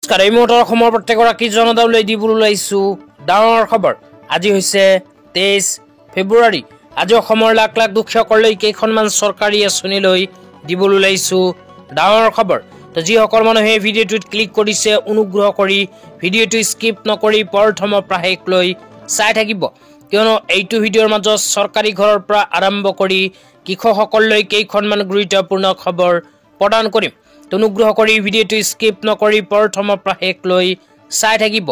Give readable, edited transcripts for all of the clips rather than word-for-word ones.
নমস্কাৰ, এই মুহূৰ্তৰ অসমৰ প্ৰত্যেকগৰাকী জনতালৈ দিবলৈ ওলাইছো ডাঙৰ খবৰ। আজি হৈছে 23 ফেব্ৰুৱাৰী। আজি অসমৰ লাখ লাখ দুখীয়াসকললৈ কেইখনমান চৰকাৰী আঁচনি লৈ দিবলৈ ওলাইছো ডাঙৰ খবৰ। তো যিসকল মানুহে ভিডিঅ'টোত ক্লিক কৰিছে অনুগ্ৰহ কৰি ভিডিঅ'টো স্কিপ নকৰি প্ৰথমৰ পৰা শেষলৈ চাই থাকিব, কিয়নো এইটো ভিডিঅ'ৰ মাজত চৰকাৰী ঘৰৰ পৰা আৰম্ভ কৰি কৃষকসকললৈ কেইখনমান গুৰুত্বপূৰ্ণ খবৰ প্ৰদান কৰিম। অনুগ্ৰহ কৰি ভিডিঅ'টো স্কিপ নকৰি প্ৰথমৰ পৰা শেষলৈ চাই থাকিব।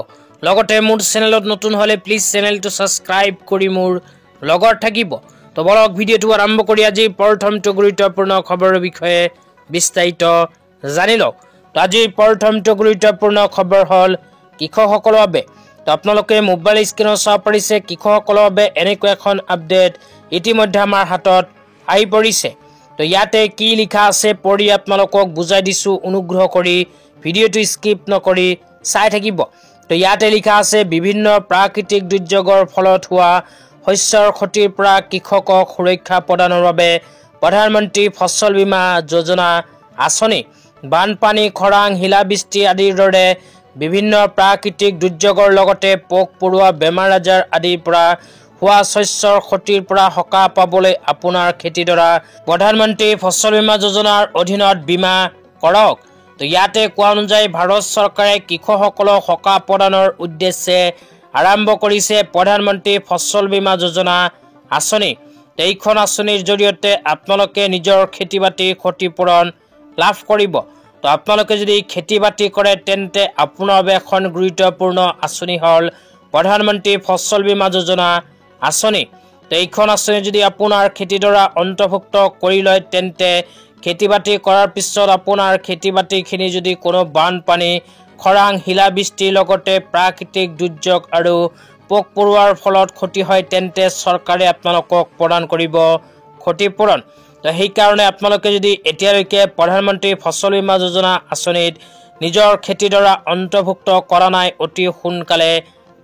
লগতে মোৰ চেনেলত নতুন হ'লে প্লিজ চেনেলটো ছাবস্ক্ৰাইব কৰি মোৰ লগত থাকিব। তো বলক ভিডিঅ'টো আৰম্ভ কৰি আজি প্ৰথমটো গুৰুত্বপূৰ্ণ খবৰৰ বিষয়ে বিস্তাৰিত জানি লওক। তো আজিৰ প্ৰথমটো গুৰুত্বপূৰ্ণ খবৰ হ'ল কৃষকসকলৰ বাবে। তো আপোনালোকে মোবাইল স্ক্ৰীনত চাব পাৰিছে, কৃষকসকলৰ বাবে এনেকুৱা এখন আপডেট ইতিমধ্যে আমাৰ হাতত আহি পৰিছে। তো ইয়াতে কি লিখা আছে পঢ়ি আপোনালোকক বুজাই দিছো, অনুগ্ৰহ কৰি ভিডিঅ'টো স্কিপ নকৰি চাই থাকিব। তো ইয়াতে লিখা আছে, বিভিন্ন প্ৰাকৃতিক দুৰ্যোগৰ ফলত হোৱা শস্যৰ ক্ষতিৰ পৰা কৃষকক সুৰক্ষা প্ৰদানৰ বাবে প্ৰধানমন্ত্ৰী ফচল বীমা যোজনা আঁচনি বানপানী, খৰাং, শিলাবৃষ্টি আদিৰ দৰে বিভিন্ন প্ৰাকৃতিক দুৰ্যোগৰ লগতে পোক পৰুৱা, বেমাৰ আজাৰ আদিৰ পৰা হোৱা শস্যৰ ক্ষতিৰ পৰা সকাহ পাবলৈ আপোনাৰ খেতিডৰা প্ৰধানমন্ত্ৰী ফচল বীমা যোজনাৰ অধীনত বীমা কৰক। তো ইয়াতে কোৱা অনুযায়ী ভাৰত চৰকাৰে কৃষকসকলক সকাহ প্ৰদানৰ উদ্দেশ্যে আৰম্ভ কৰিছে প্ৰধানমন্ত্ৰী ফচল বীমা যোজনা আঁচনি। এইখন আঁচনিৰ জৰিয়তে আপোনালোকে নিজৰ খেতি বাতিৰ ক্ষতিপূৰণ লাভ কৰিব। তো আপোনালোকে যদি খেতি বাতি কৰে তেন্তে আপোনাৰ বাবে এখন গুৰুত্বপূৰ্ণ আঁচনি হ'ল প্ৰধানমন্ত্ৰী ফচল বীমা যোজনা আঁচনি। তো এইখন আঁচনি যদি আপোনাৰ খেতিডৰা অন্তৰ্ভুক্ত কৰি লয় তেন্তে খেতি বাতি কৰাৰ পিছত আপোনাৰ খেতি বাতিখিনি যদি কোনো বানপানী, খৰাং, শিলাবৃষ্টিৰ লগতে প্ৰাকৃতিক দুৰ্যোগ আৰু পোক পৰুৱাৰ ফলত ক্ষতি হয় তেন্তে চৰকাৰে আপোনালোকক প্ৰদান কৰিব ক্ষতিপূৰণ। তো সেইকাৰণে আপোনালোকে যদি এতিয়ালৈকে প্ৰধানমন্ত্ৰী ফচল বীমা যোজনা আঁচনিত নিজৰ খেতিডৰা অন্তৰ্ভুক্ত কৰা নাই, অতি সোনকালে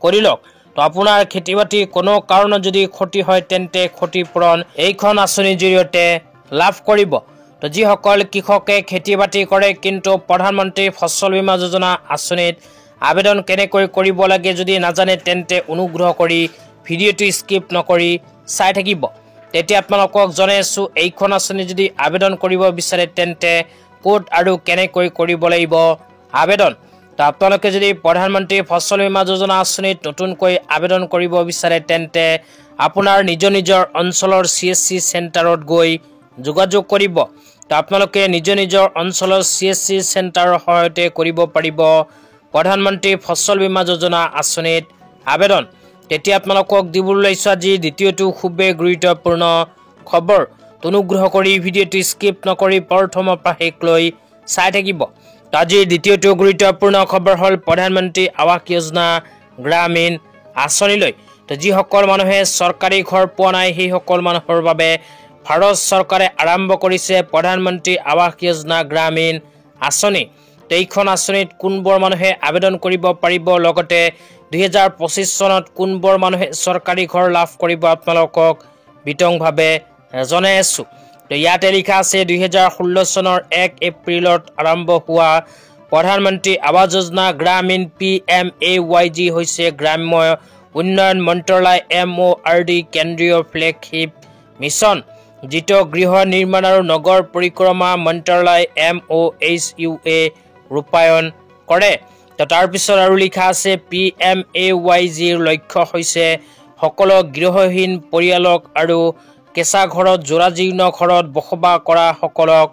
কৰি লওক। তো আপোনাৰ খেতি বাতি কোনো কাৰণত যদি ক্ষতি হয় তেন্তে ক্ষতিপূৰণ এইখন আঁচনিৰ জৰিয়তে লাভ কৰিব। তো যিসকল কৃষকে খেতি বাতি কৰে কিন্তু প্ৰধানমন্ত্ৰী ফচল বীমা যোজনা আঁচনিত আবেদন কেনেকৈ কৰিব লাগে যদি নাজানে তেন্তে অনুগ্ৰহ কৰি ভিডিঅ'টো স্কিপ নকৰি চাই থাকিব। তেতিয়া আপোনালোকক জনাই আছোঁ, এইখন আঁচনি যদি আবেদন কৰিব বিচাৰে তেন্তে ক'ত আৰু কেনেকৈ কৰিব লাগিব আবেদন। তো আপোনালোকে যদি প্ৰধানমন্ত্ৰী ফচল বীমা যোজনা আঁচনিত নতুনকৈ আবেদন কৰিব বিচাৰে তেন্তে আপোনাৰ নিজৰ অঞ্চলৰ CSC চেণ্টাৰত গৈ যোগাযোগ কৰিব। তো আপোনালোকে নিজৰ অঞ্চলৰ CSC চেণ্টাৰৰ সহায়তে কৰিব পাৰিব প্ৰধানমন্ত্ৰী ফচল বীমা যোজনা আঁচনিত আবেদন। তেতিয়া আপোনালোকক দিবলৈ ওলাইছোঁ আজি দ্বিতীয়টো খুবেই গুৰুত্বপূৰ্ণ খবৰ। অনুগ্ৰহ কৰি ভিডিঅ'টো স্কিপ নকৰি প্ৰথমৰ পৰা শেষলৈ চাই থাকিব। তো আজিৰ দ্বিতীয়টো গুৰুত্বপূৰ্ণ খবৰ হ'ল প্ৰধানমন্ত্ৰী আৱাস যোজনা গ্ৰামীণ আঁচনিলৈ। তো যিসকল মানুহে চৰকাৰী ঘৰ পোৱা নাই সেইসকল মানুহৰ বাবে ভাৰত চৰকাৰে আৰম্ভ কৰিছে প্ৰধানমন্ত্ৰী আৱাস যোজনা গ্ৰামীণ আঁচনি। তো এইখন আঁচনিত কোনবোৰ মানুহে আবেদন কৰিব পাৰিব, লগতে 2025 চনত কোনবোৰ মানুহে চৰকাৰী ঘৰ লাভ কৰিব আপোনালোকক বিতংভাৱে জনাই আছোঁ। তো ইয়াতে লিখা আছে, 2016 চনৰ 1 এপ্ৰিলত আৰম্ভ হোৱা প্ৰধানমন্ত্ৰী আৱাস যোজনা গ্ৰামীণ PMAYG হৈছে গ্ৰাম্য উন্নয়ন মন্ত্ৰালয় MORD কেন্দ্ৰীয় ফ্লেগশ্বিপ মিছন, যিটো গৃহ নিৰ্মাণ আৰু নগৰ পৰিক্ৰমা মন্ত্ৰালয় MOHUA ৰূপায়ণ কৰে। তো তাৰপিছত আৰু লিখা আছে, PMAYGৰ লক্ষ্য হৈছে সকলো গৃহহীন পৰিয়ালক আৰু কেঁচা ঘৰত, জোৰাজীৰ্ণ ঘৰত বসবাস কৰা সকলক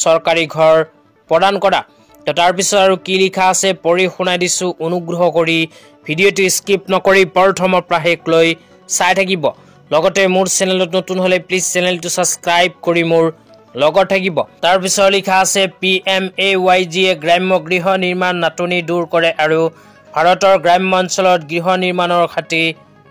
চৰকাৰী ঘৰ প্ৰদান কৰা। তো তাৰপিছত আৰু কি লিখা আছে পঢ়ি শুনাই দিছোঁ, অনুগ্ৰহ কৰি ভিডিঅ'টো স্কিপ নকৰি প্ৰথমৰ পৰা শেষলৈ চাই থাকিব। লগতে মোৰ চেনেলত নতুন হ'লে প্লিজ চেনেলটো ছাবস্ক্ৰাইব কৰি মোৰ লগত থাকিব। তাৰপিছত লিখা আছে, PMAYGয়ে গ্ৰাম্য গৃহ নিৰ্মাণ নাটনি দূৰ কৰে আৰু ভাৰতৰ গ্ৰাম্য অঞ্চলত গৃহ নিৰ্মাণৰ ঘাটি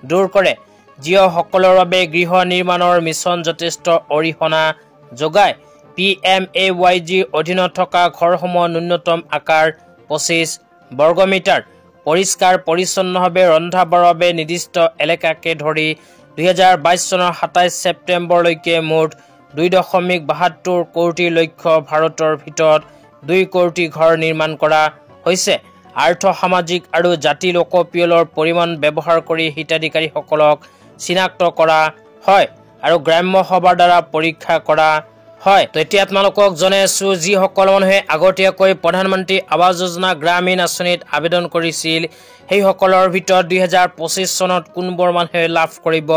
দূৰ কৰে, যিসকলৰ বাবে গৃহ নিৰ্মাণৰ মিছন যথেষ্ট অৰিহণা যোগায়। PMAYGৰ অধীনত থকা ঘৰসমূহ ন্যূনতম আকাৰ 25 বৰ্গমিটাৰ, পৰিষ্কাৰ পৰিচ্ছন্নভাৱে ৰন্ধা বঢ়াৰ বাবে নিৰ্দিষ্ট এলেকাকে ধৰি 2022 চনৰ 27 ছেপ্টেম্বৰলৈকে মুঠ 2.72 কোটি লক্ষ্য ভাৰতৰ ভিতৰত 2 কোটি ঘৰ নিৰ্মাণ কৰা হৈছে। আৰ্থ সামাজিক আৰু জাতি লোকপিয়লৰ পৰিমাণ ব্যৱহাৰ কৰি হিতাধিকাৰীসকলক চিনাক্ত কৰা হয় আৰু গ্ৰাম্য সভাৰ দ্বাৰা পৰীক্ষা কৰা হয়। তো এতিয়া আপোনালোকক জনাই আছো যিসকল মানুহে আগতীয়াকৈ প্ৰধানমন্ত্ৰী আৱাস যোজনা গ্ৰামীণ আঁচনিত আবেদন কৰিছিল সেইসকলৰ ভিতৰত 2025 চনত কোনবোৰ মানুহে লাভ কৰিব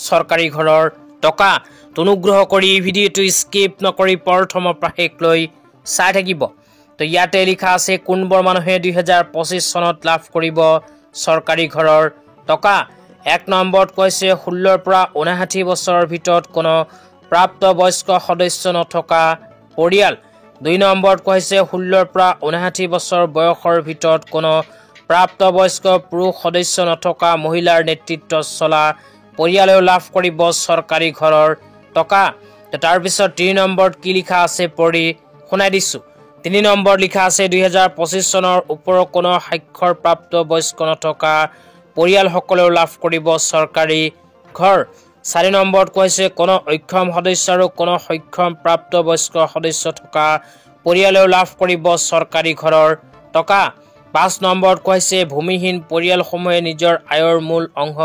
চৰকাৰী ঘৰৰ টকা। অনুগ্ৰহ কৰি ভিডিঅ'টো স্কিপ নকৰি প্ৰথমৰ পৰা শেষলৈ চাই থাকিব। তো ইয়াতে লিখা আছে কোনবোৰ মানুহে 2025 চনত লাভ কৰিব চৰকাৰী ঘৰৰ টকা। 1 নম্বৰত কৈছে 16 পৰা 59 বছৰৰ ভিতৰত কোনো প্ৰাপ্তবয়স্ক সদস্য নথকা পৰিয়াল। 2 নম্বৰত কৈছে 16 পৰা 59 বছৰ বয়সৰ ভিতৰত কোনো প্ৰাপ্তবয়স্ক পুৰুষ সদস্য নথকা মহিলাৰ নেতৃত্বত চলা পৰিয়ালেও লাভ কৰিব চৰকাৰী ঘৰৰ টকা। তাৰপিছত 3 নম্বৰত কি লিখা আছে পঢ়ি শুনাই দিছোঁ। 3 নম্বৰ লিখা আছে 2025 চনৰ ওপৰৰ কোনো স্বাক্ষৰ প্ৰাপ্তবয়স্ক নথকা পৰিয়ালসকলেও লাভ কৰিব চৰকাৰী ঘৰ। 4 নম্বৰত কৈছে কোনো অক্ষম সদস্য আৰু কোনো সক্ষম প্ৰাপ্তবয়স্ক সদস্য থকা পৰিয়ালেও লাভ কৰিব চৰকাৰী ঘৰৰ টকা। 5 নম্বৰত কৈছে ভূমিহীন পৰিয়ালসমূহে নিজৰ আয়ৰ মূল অংশ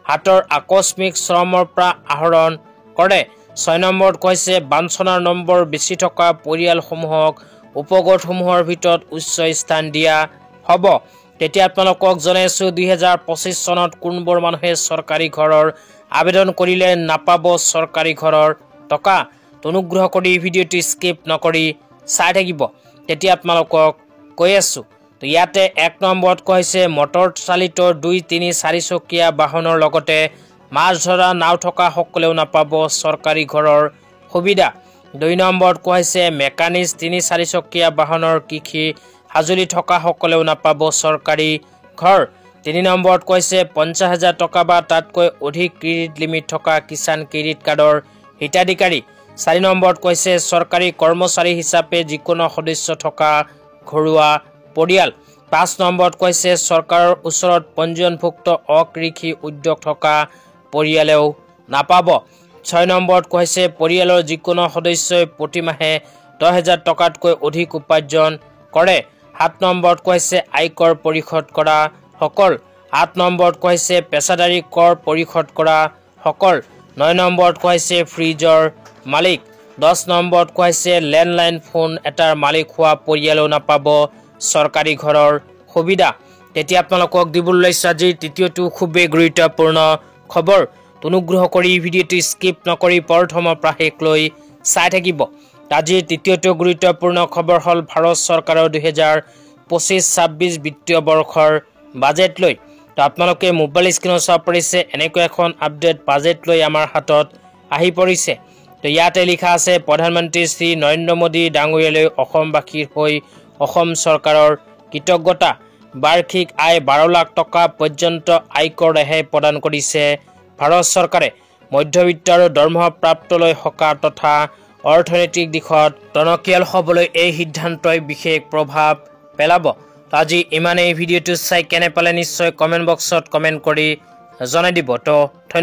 হাতৰ আকস্মিক শ্ৰমৰ পৰা আহৰণ কৰে। 6 নম্বৰত কৈছে বাঞ্ছনাৰ নম্বৰ বেছি থকা পৰিয়ালসমূহক উপগোটসমূহৰ ভিতৰত উচ্চ স্থান দিয়া হ'ব। তেতিয়া আপোনালোকক জনাইছোঁ 2025 চনত কোনবোৰ মানুহে চৰকাৰী ঘৰৰ আবেদন কৰিলে নাপাব চৰকাৰী ঘৰৰ টকা। অনুগ্ৰহ কৰি ভিডিঅ'টো স্কিপ নকৰি চাই থাকিব। তেতিয়া আপোনালোকক কৈ আছোঁ। তো ইয়াতে 1 নম্বৰত কৈছে মটৰ চালিত 2, 3, 4 চকীয়া বাহনৰ লগতে মাছ ধৰা নাও থকা সকলেও নাপাব চৰকাৰী ঘৰৰ সুবিধা। 2 নম্বৰত কৈছে মেকানিজ 3, 4 চকীয়া বাহনৰ কৃষি সঁজুলি থকা সকলেও নাপাব চৰকাৰী ঘৰ। 3 নম্বৰত কৈছে 50,000 টকা বা তাতকৈ অধিক ক্ৰেডিট লিমিট থকা কিষাণ ক্ৰেডিট কাৰ্ডৰ হিতাধিকাৰী। 4 নম্বৰত কৈছে চৰকাৰী কৰ্মচাৰী হিচাপে যিকোনো সদস্য থকা ঘৰুৱা পৰিয়াল। 5 নম্বৰত কৈছে চৰকাৰৰ ওচৰত পঞ্জীয়নভুক্ত অকৃষি উদ্যোগ থকা পৰিয়ালেও নাপাব। 6 নম্বৰত কৈছে পৰিয়ালৰ যিকোনো সদস্যই প্ৰতিমাহে 10,000 টকাতকৈ অধিক উপাৰ্জন কৰে। 7 নম্বৰত কৈছে আয়কৰ পৰিশোধ কৰা সকল। 8 নম্বৰত কৈছে পেছাদাৰী কৰ পৰিশোধ কৰা সকল। 9 নম্বৰত কৈছে ফ্ৰিজৰ মালিক। 10 নম্বৰত কৈছে লেণ্ডলাইন ফোন এটাৰ মালিক হোৱা পৰিয়ালেও নাপাব চৰকাৰী ঘৰৰ সুবিধা। তেতিয়া আপোনালোকক দিবলৈ লৈছোঁ আজিৰ তৃতীয়টো খুবেই গুৰুত্বপূৰ্ণ খবৰ। অনুগ্ৰহ কৰি ভিডিঅ'টো স্কিপ নকৰি প্ৰথমৰ পৰা শেষলৈ চাই থাকিব। আজিৰ তৃতীয়টো গুৰুত্বপূৰ্ণ খবৰ হ'ল ভাৰত চৰকাৰৰ 2025-26 বিত্তীয় বৰ্ষৰ বাজেট লৈ। তো আপোনালোকে মোবাইল স্ক্ৰীনত চাব পাৰিছে এনেকৈ এখন আপডেট বাজেট লৈ আমাৰ হাতত আহি পৰিছে। তো ইয়াতে লিখা আছে প্ৰধানমন্ত্ৰী শ্ৰী নৰেন্দ্ৰ মোদী ডাঙৰীয়ালৈ অসমবাসীৰ হৈ অসম চৰকাৰৰ কৃতজ্ঞতা। বাৰ্ষিক আয় 12 লাখ টকা পৰ্যন্ত আয়কৰ ৰেহাই প্ৰদান কৰিছে ভাৰত চৰকাৰে। মধ্যবিত্ত আৰু দৰমহা প্ৰাপ্তলৈ সকাহ তথা অৰ্থনৈতিক দিশত টনকিয়াল হ'বলৈ এই সিদ্ধান্তই বিশেষ প্ৰভাৱ পেলাব। আজি ইমানেই। ভিডিঅ'টো চাই কেনে পালে নিশ্চয় কমেণ্ট বক্সত কমেণ্ট কৰি জনাই দিব। তো ধন্যবাদ।